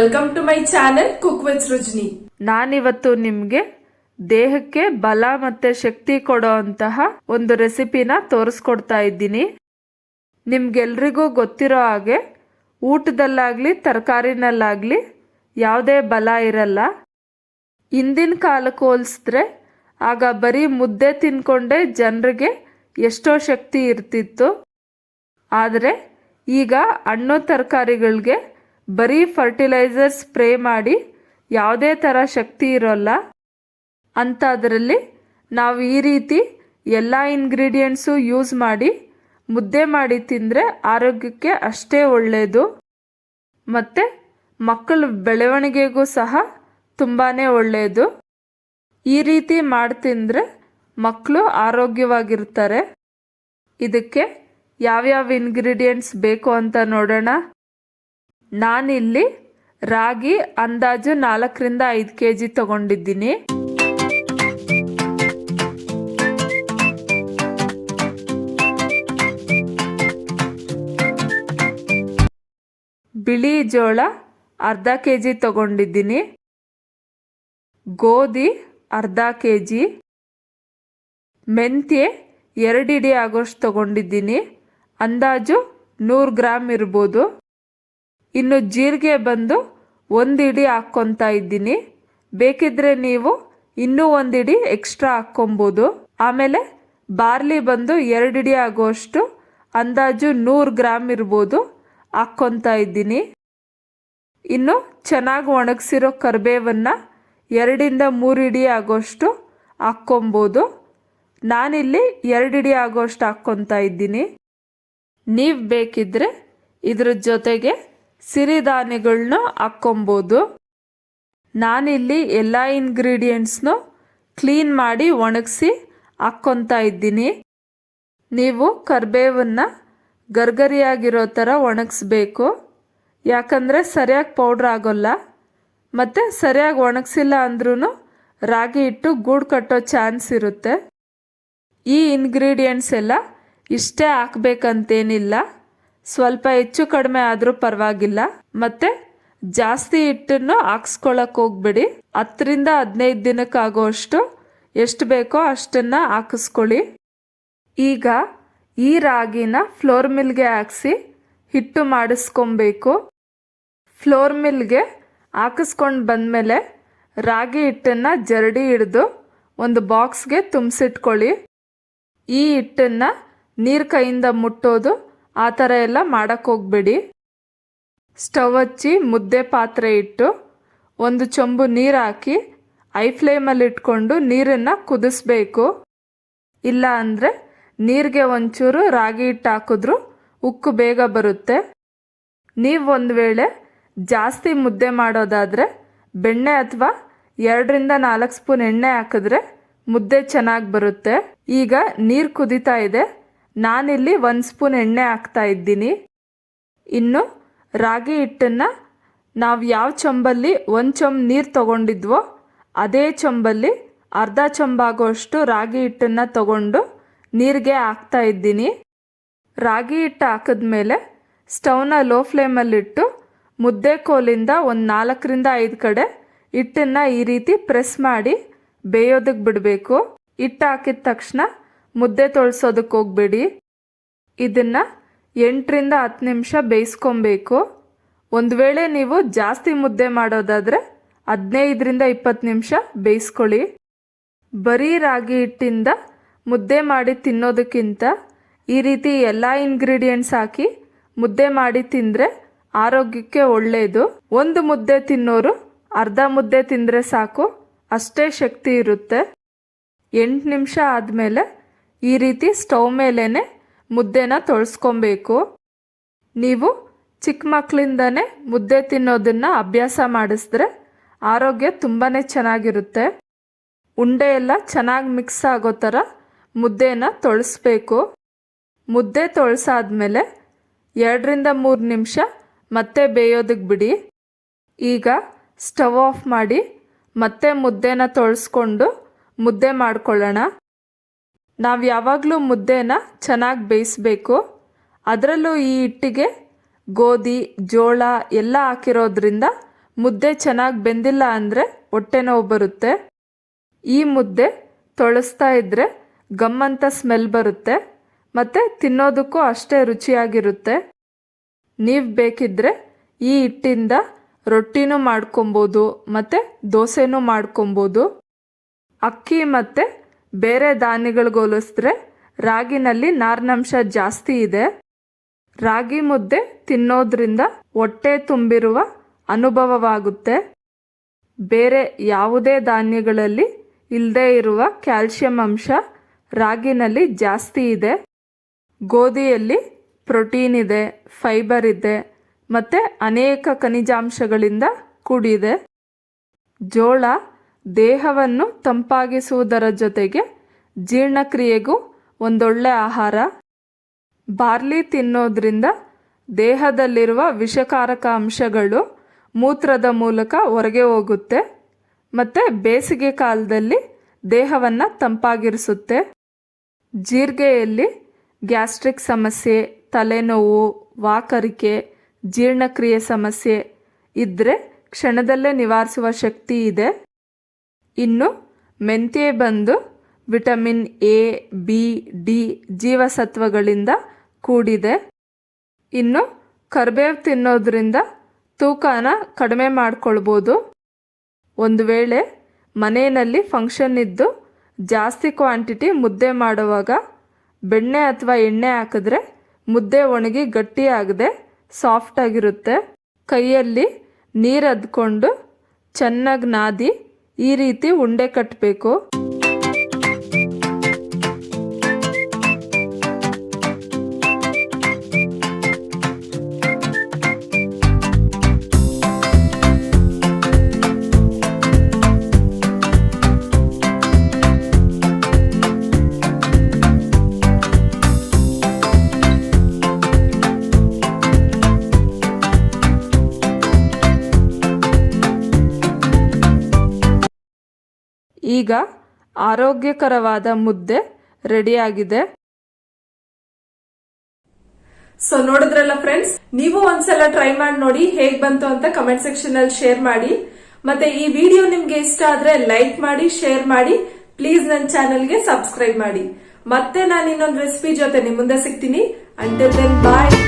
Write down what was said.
Welcome to my channel cook with Srujani. ನಾನಿವತ್ತು ನಿಮ್ಗೆ ದೇಹಕ್ಕೆ ಬಲ ಮತ್ತೆ ಶಕ್ತಿ ಕೊಡೋ ಅಂತಹ ಒಂದು ರೆಸಿಪಿನ ತೋರಿಸ್ಕೊಡ್ತಾ ಇದ್ದೀನಿ. ನಿಮ್ಗೆಲ್ರಿಗೂ ಗೊತ್ತಿರೋ ಹಾಗೆ ಊಟದಲ್ಲಾಗ್ಲಿ ತರಕಾರಿನಲ್ಲಾಗ್ಲಿ ಯಾವುದೇ ಬಲ ಇರಲ್ಲ. ಹಿಂದಿನ ಕಾಲಕ್ಕೆ ಹೋಲಿಸಿದ್ರೆ ಆಗ ಬರೀ ಮುದ್ದೆ ತಿನ್ಕೊಂಡೇ ಜನರಿಗೆ ಎಷ್ಟೋ ಶಕ್ತಿ ಇರ್ತಿತ್ತು. ಆದರೆ ಈಗ ಹಣ್ಣು ತರಕಾರಿಗಳಿಗೆ ಬರೀ ಫರ್ಟಿಲೈಸರ್ ಸ್ಪ್ರೇ ಮಾಡಿ ಯಾವುದೇ ಥರ ಶಕ್ತಿ ಇರೋಲ್ಲ. ಅಂಥದ್ರಲ್ಲಿ ನಾವು ಈ ರೀತಿ ಎಲ್ಲ ಇಂಗ್ರೀಡಿಯೆಂಟ್ಸು ಯೂಸ್ ಮಾಡಿ ಮುದ್ದೆ ಮಾಡಿ ತಿಂದರೆ ಆರೋಗ್ಯಕ್ಕೆ ಅಷ್ಟೇ ಒಳ್ಳೆಯದು. ಮತ್ತು ಮಕ್ಕಳ ಬೆಳವಣಿಗೆಗೂ ಸಹ ತುಂಬಾ ಒಳ್ಳೆಯದು. ಈ ರೀತಿ ಮಾಡಿ ತಿಂದರೆ ಮಕ್ಕಳು ಆರೋಗ್ಯವಾಗಿರ್ತಾರೆ. ಇದಕ್ಕೆ ಯಾವ್ಯಾವ ಇಂಗ್ರೀಡಿಯೆಂಟ್ಸ್ ಬೇಕು ಅಂತ ನೋಡೋಣ. ನಾನಿಲ್ಲಿ ರಾಗಿ ಅಂದಾಜು 4ರಿಂದ 5 kg ತಗೊಂಡಿದ್ದೀನಿ. ಬಿಳಿ ಜೋಳ ಅರ್ಧ kg ತಗೊಂಡಿದ್ದೀನಿ. ಗೋಧಿ ಅರ್ಧ kg. ಮೆಂತ್ಯೆ 2 ಇಡಿ ಆಗೋಷ್ಟು ತಗೊಂಡಿದ್ದೀನಿ. ಅಂದಾಜು 100 ಗ್ರಾಮ್ ಇರ್ಬೋದು. ಇನ್ನು ಜೀರಿಗೆ ಬಂದು 1 ಇಡಿ ಹಾಕ್ಕೊತಾ ಇದ್ದೀನಿ. ಬೇಕಿದ್ರೆ ನೀವು ಇನ್ನೂ 1 ಇಡಿ ಎಕ್ಸ್ಟ್ರಾ ಹಾಕ್ಕೊಬೋದು. ಆಮೇಲೆ ಬಾರ್ಲಿ ಬಂದು 2 ಇಡಿ ಆಗೋಷ್ಟು ಅಂದಾಜು 100 ಗ್ರಾಮ್ ಇರ್ಬೋದು ಹಾಕ್ಕೊತಾ ಇದ್ದೀನಿ. ಇನ್ನು ಚೆನ್ನಾಗಿ ಒಣಗಿಸಿರೋ ಕರಿಬೇವನ್ನು 2ರಿಂದ 3 ಇಡಿ ಆಗೋಷ್ಟು ಹಾಕ್ಕೊಬೋದು. ನಾನಿಲ್ಲಿ 2 ಇಡಿ ಆಗೋಷ್ಟು ಹಾಕ್ಕೊತಾ ಇದ್ದೀನಿ. ನೀವು ಬೇಕಿದ್ರೆ ಇದ್ರ ಜೊತೆಗೆ ಸಿರಿಧಾನ್ಯಗಳನ್ನ ಹಾಕ್ಕೊಬೋದು. ನಾನಿಲ್ಲಿ ಎಲ್ಲ ಇಂಗ್ರೀಡಿಯೆಂಟ್ಸ್ನು ಕ್ಲೀನ್ ಮಾಡಿ ಒಣಗಿಸಿ ಹಾಕ್ಕೊತಾ ಇದ್ದೀನಿ. ನೀವು ಕರಿಬೇವನ್ನು ಗರ್ಗರಿಯಾಗಿರೋ ಥರ ಒಣಗಿಸ್ಬೇಕು. ಯಾಕಂದರೆ ಸರಿಯಾಗಿ ಪೌಡ್ರ್ ಆಗೋಲ್ಲ. ಮತ್ತು ಸರಿಯಾಗಿ ಒಣಗಿಸಿಲ್ಲ ಅಂದ್ರೂ ರಾಗಿ ಹಿಟ್ಟು ಗೂಡು ಕಟ್ಟೋ ಚಾನ್ಸ್ ಇರುತ್ತೆ. ಈ ಇಂಗ್ರೀಡಿಯೆಂಟ್ಸ್ ಎಲ್ಲ ಇಷ್ಟೇ ಹಾಕ್ಬೇಕಂತೇನಿಲ್ಲ. ಸ್ವಲ್ಪ ಹೆಚ್ಚು ಕಡಿಮೆ ಆದರೂ ಪರವಾಗಿಲ್ಲ. ಮತ್ತು ಜಾಸ್ತಿ ಹಿಟ್ಟನ್ನು ಹಾಕ್ಸ್ಕೊಳಕ್ಕೆ ಹೋಗ್ಬೇಡಿ. 10ರಿಂದ 15 ದಿನಕ್ಕಾಗೋಷ್ಟು ಎಷ್ಟು ಬೇಕೋ ಅಷ್ಟನ್ನು ಹಾಕಿಸ್ಕೊಳ್ಳಿ. ಈಗ ಈ ರಾಗಿನ ಫ್ಲೋರ್ ಮಿಲ್ಗೆ ಹಾಕಿಸಿ ಹಿಟ್ಟು ಮಾಡಿಸ್ಕೊಬೇಕು. ಫ್ಲೋರ್ ಮಿಲ್ಗೆ ಹಾಕಿಸ್ಕೊಂಡು ಬಂದಮೇಲೆ ರಾಗಿ ಹಿಟ್ಟನ್ನು ಜರಡಿ ಹಿಡಿದು ಒಂದು ಬಾಕ್ಸ್ಗೆ ತುಂಬಿಸಿಟ್ಕೊಳ್ಳಿ. ಈ ಹಿಟ್ಟನ್ನು ನೀರು ಕೈಯಿಂದ ಮುಟ್ಟೋದು ಆ ಥರ ಎಲ್ಲ ಮಾಡೋಕ್ಕೆ ಹೋಗಬೇಡಿ. ಸ್ಟವ್ ಹಚ್ಚಿ ಮುದ್ದೆ ಪಾತ್ರೆ ಇಟ್ಟು 1 ಚೊಂಬು ನೀರು ಹಾಕಿ ಐ ಫ್ಲೇಮಲ್ಲಿ ಇಟ್ಕೊಂಡು ನೀರನ್ನು ಕುದಿಸ್ಬೇಕು. ಇಲ್ಲ ಅಂದರೆ ನೀರಿಗೆ ಒಂಚೂರು ರಾಗಿ ಹಿಟ್ಟು ಹಾಕಿದ್ರೂ ಉಕ್ಕು ಬೇಗ ಬರುತ್ತೆ. ನೀವು ಒಂದು ವೇಳೆ ಜಾಸ್ತಿ ಮುದ್ದೆ ಮಾಡೋದಾದರೆ ಬೆಣ್ಣೆ ಅಥವಾ 2ರಿಂದ 4 ಸ್ಪೂನ್ ಎಣ್ಣೆ ಹಾಕಿದ್ರೆ ಮುದ್ದೆ ಚೆನ್ನಾಗಿ ಬರುತ್ತೆ. ಈಗ ನೀರು ಕುದೀತಾ ಇದೆ. ನಾನಿಲ್ಲಿ 1 ಸ್ಪೂನ್ ಎಣ್ಣೆ ಹಾಕ್ತಾ ಇದ್ದೀನಿ. ಇನ್ನು ರಾಗಿ ಹಿಟ್ಟನ್ನು ನಾವು ಯಾವ ಚೊಂಬಲ್ಲಿ 1 ಚೊಂಬು ನೀರು ತಗೊಂಡಿದ್ವೋ ಅದೇ ಚೊಂಬಲ್ಲಿ ಅರ್ಧ ಚೊಂಬಾಗೋಷ್ಟು ರಾಗಿ ಹಿಟ್ಟನ್ನು ತಗೊಂಡು ನೀರಿಗೆ ಹಾಕ್ತಾ ಇದ್ದೀನಿ. ರಾಗಿ ಹಿಟ್ಟು ಹಾಕಿದ್ಮೇಲೆ ಸ್ಟವ್ನ ಲೋ ಫ್ಲೇಮಲ್ಲಿಟ್ಟು ಮುದ್ದೆ ಕೋಲಿಂದ ಒಂದು 4ರಿಂದ 5 ಕಡೆ ಹಿಟ್ಟನ್ನು ಈ ರೀತಿ ಪ್ರೆಸ್ ಮಾಡಿ ಬೇಯೋದಕ್ಕೆ ಬಿಡಬೇಕು. ಹಿಟ್ಟು ಹಾಕಿದ ತಕ್ಷಣ ಮುದ್ದೆ ತೊಳ್ಸೋದಕ್ಕೆ ಹೋಗಬೇಡಿ. ಇದನ್ನು 8ರಿಂದ 10 ನಿಮಿಷ ಬೇಯಿಸ್ಕೊಬೇಕು. ಒಂದು ವೇಳೆ ನೀವು ಜಾಸ್ತಿ ಮುದ್ದೆ ಮಾಡೋದಾದರೆ 15ರಿಂದ 20 ನಿಮಿಷ ಬೇಯಿಸ್ಕೊಳ್ಳಿ. ಬರೀ ರಾಗಿ ಹಿಟ್ಟಿಂದ ಮುದ್ದೆ ಮಾಡಿ ತಿನ್ನೋದಕ್ಕಿಂತ ಈ ರೀತಿ ಎಲ್ಲ ಇಂಗ್ರೀಡಿಯೆಂಟ್ಸ್ ಹಾಕಿ ಮುದ್ದೆ ಮಾಡಿ ತಿಂದರೆ ಆರೋಗ್ಯಕ್ಕೆ ಒಳ್ಳೆಯದು. 1 ಮುದ್ದೆ ತಿನ್ನೋರು ಅರ್ಧ ಮುದ್ದೆ ತಿಂದರೆ ಸಾಕು, ಅಷ್ಟೇ ಶಕ್ತಿ ಇರುತ್ತೆ. 8 ನಿಮಿಷ ಆದಮೇಲೆ ಈ ರೀತಿ ಸ್ಟವ್ ಮೇಲೇ ಮುದ್ದೆನ ತೊಳ್ಸ್ಕೊಬೇಕು. ನೀವು ಚಿಕ್ಕ ಮಕ್ಕಳಿಂದನೇ ಮುದ್ದೆ ತಿನ್ನೋದನ್ನು ಅಭ್ಯಾಸ ಮಾಡಿಸಿದ್ರೆ ಆರೋಗ್ಯ ತುಂಬಾ ಚೆನ್ನಾಗಿರುತ್ತೆ. ಉಂಡೆ ಎಲ್ಲ ಚೆನ್ನಾಗಿ ಮಿಕ್ಸ್ ಆಗೋ ಥರ ಮುದ್ದೆನ ತೊಳಸ್ಬೇಕು. ಮುದ್ದೆ ತೊಳ್ಸಾದ್ಮೇಲೆ 2ರಿಂದ 3 ನಿಮಿಷ ಮತ್ತೆ ಬೇಯೋದಕ್ಕೆ ಬಿಡಿ. ಈಗ ಸ್ಟವ್ ಆಫ್ ಮಾಡಿ ಮತ್ತೆ ಮುದ್ದೆನ ತೊಳ್ಸ್ಕೊಂಡು ಮುದ್ದೆ ಮಾಡ್ಕೊಳ್ಳೋಣ. ನಾವು ಯಾವಾಗಲೂ ಮುದ್ದೆನ ಚೆನ್ನಾಗಿ ಬೇಯಿಸಬೇಕು. ಅದರಲ್ಲೂ ಈ ಹಿಟ್ಟಿಗೆ ಗೋಧಿ ಜೋಳ ಎಲ್ಲ ಹಾಕಿರೋದ್ರಿಂದ ಮುದ್ದೆ ಚೆನ್ನಾಗಿ ಬೆಂದಿಲ್ಲ ಅಂದರೆ ಹೊಟ್ಟೆ ನೋವು ಬರುತ್ತೆ. ಈ ಮುದ್ದೆ ತೊಳಸ್ತಾ ಇದ್ರೆ ಗಮ್ಮಂತ ಸ್ಮೆಲ್ ಬರುತ್ತೆ ಮತ್ತು ತಿನ್ನೋದಕ್ಕೂ ಅಷ್ಟೇ ರುಚಿಯಾಗಿರುತ್ತೆ. ನೀವು ಬೇಕಿದ್ರೆ ಈ ಹಿಟ್ಟಿಂದ ರೊಟ್ಟಿನೂ ಮಾಡ್ಕೊಬೋದು ಮತ್ತು ದೋಸೆನೂ ಮಾಡ್ಕೊಬೋದು. ಅಕ್ಕಿ ಮತ್ತು ಬೇರೆ ಧಾನ್ಯಗಳಿಗೆ ಹೋಲಿಸಿದ್ರೆ ರಾಗಿನಲ್ಲಿ ನಾರಿನಂಶ ಜಾಸ್ತಿ ಇದೆ. ರಾಗಿ ಮುದ್ದೆ ತಿನ್ನೋದ್ರಿಂದ ಹೊಟ್ಟೆ ತುಂಬಿರುವ ಅನುಭವವಾಗುತ್ತೆ. ಬೇರೆ ಯಾವುದೇ ಧಾನ್ಯಗಳಲ್ಲಿ ಇಲ್ಲದೇ ಇರುವ ಕ್ಯಾಲ್ಶಿಯಂ ಅಂಶ ರಾಗಿನಲ್ಲಿ ಜಾಸ್ತಿ ಇದೆ. ಗೋಧಿಯಲ್ಲಿ ಪ್ರೋಟೀನ್ ಇದೆ, ಫೈಬರ್ ಇದೆ ಮತ್ತು ಅನೇಕ ಖನಿಜಾಂಶಗಳಿಂದ ಕೂಡಿದೆ. ಜೋಳ ದೇಹವನ್ನು ತಂಪಾಗಿಸುವುದರ ಜೊತೆಗೆ ಜೀರ್ಣಕ್ರಿಯೆಗೂ ಒಂದೊಳ್ಳೆ ಆಹಾರ. ಬಾರ್ಲಿ ತಿನ್ನೋದ್ರಿಂದ ದೇಹದಲ್ಲಿರುವ ವಿಷಕಾರಕ ಅಂಶಗಳು ಮೂತ್ರದ ಮೂಲಕ ಹೊರಗೆ ಹೋಗುತ್ತೆ ಮತ್ತು ಬೇಸಿಗೆ ಕಾಲದಲ್ಲಿ ದೇಹವನ್ನು ತಂಪಾಗಿರಿಸುತ್ತೆ. ಜೀರಿಗೆಯಲ್ಲಿ ಗ್ಯಾಸ್ಟ್ರಿಕ್ ಸಮಸ್ಯೆ, ತಲೆನೋವು, ವಾಕರಿಕೆ, ಜೀರ್ಣಕ್ರಿಯೆ ಸಮಸ್ಯೆ ಇದ್ದರೆ ಕ್ಷಣದಲ್ಲೇ ನಿವಾರಿಸುವ ಶಕ್ತಿ ಇದೆ. ಇನ್ನು ಮೆಂತ್ಯೆ ಬಂದು ವಿಟಮಿನ್ ಎ, ಬಿ, ಡಿ ಜೀವಸತ್ವಗಳಿಂದ ಕೂಡಿದೆ. ಇನ್ನು ಕರಿಬೇವು ತಿನ್ನೋದ್ರಿಂದ ತೂಕನ ಕಡಿಮೆ ಮಾಡ್ಕೊಳ್ಬೋದು. ಒಂದು ವೇಳೆ ಮನೆಯಲ್ಲಿ ಫಂಕ್ಷನ್ ಇದ್ದು ಜಾಸ್ತಿ ಕ್ವಾಂಟಿಟಿ ಮುದ್ದೆ ಮಾಡುವಾಗ ಬೆಣ್ಣೆ ಅಥವಾ ಎಣ್ಣೆ ಹಾಕಿದ್ರೆ ಮುದ್ದೆ ಒಣಗಿ ಗಟ್ಟಿಯಾಗದೆ ಸಾಫ್ಟಾಗಿರುತ್ತೆ. ಕೈಯಲ್ಲಿ ನೀರು ಅದ್ಕೊಂಡು ಚೆನ್ನಾಗಿ ನಾದಿ ಈ ರೀತಿ ಉಂಡೆ ಕಟ್ಟಬೇಕು. ಈಗ ಆರೋಗ್ಯಕರವಾದ ಮುದ್ದೆ ರೆಡಿಯಾಗಿದೆ. ಸೊ ನೋಡಿದ್ರಲ್ಲ ಫ್ರೆಂಡ್ಸ್, ನೀವು ಒಂದ್ಸಲ ಟ್ರೈ ಮಾಡಿ ನೋಡಿ ಹೇಗ್ ಬಂತು ಅಂತ ಕಮೆಂಟ್ ಸೆಕ್ಷನ್ ಅಲ್ಲಿ ಶೇರ್ ಮಾಡಿ. ಮತ್ತೆ ಈ ವಿಡಿಯೋ ನಿಮ್ಗೆ ಇಷ್ಟ ಆದ್ರೆ ಲೈಕ್ ಮಾಡಿ, ಶೇರ್ ಮಾಡಿ. ಪ್ಲೀಸ್ ನನ್ನ ಚಾನೆಲ್ಗೆ ಸಬ್ಸ್ಕ್ರೈಬ್ ಮಾಡಿ. ಮತ್ತೆ ನಾನು ಇನ್ನೊಂದು ರೆಸಿಪಿ ಜೊತೆ ನಿಮ್ ಮುಂದೆ ಸಿಗ್ತೀನಿ. ಅಂಟಿಲ್ ದೆನ್ ಬಾಯ್.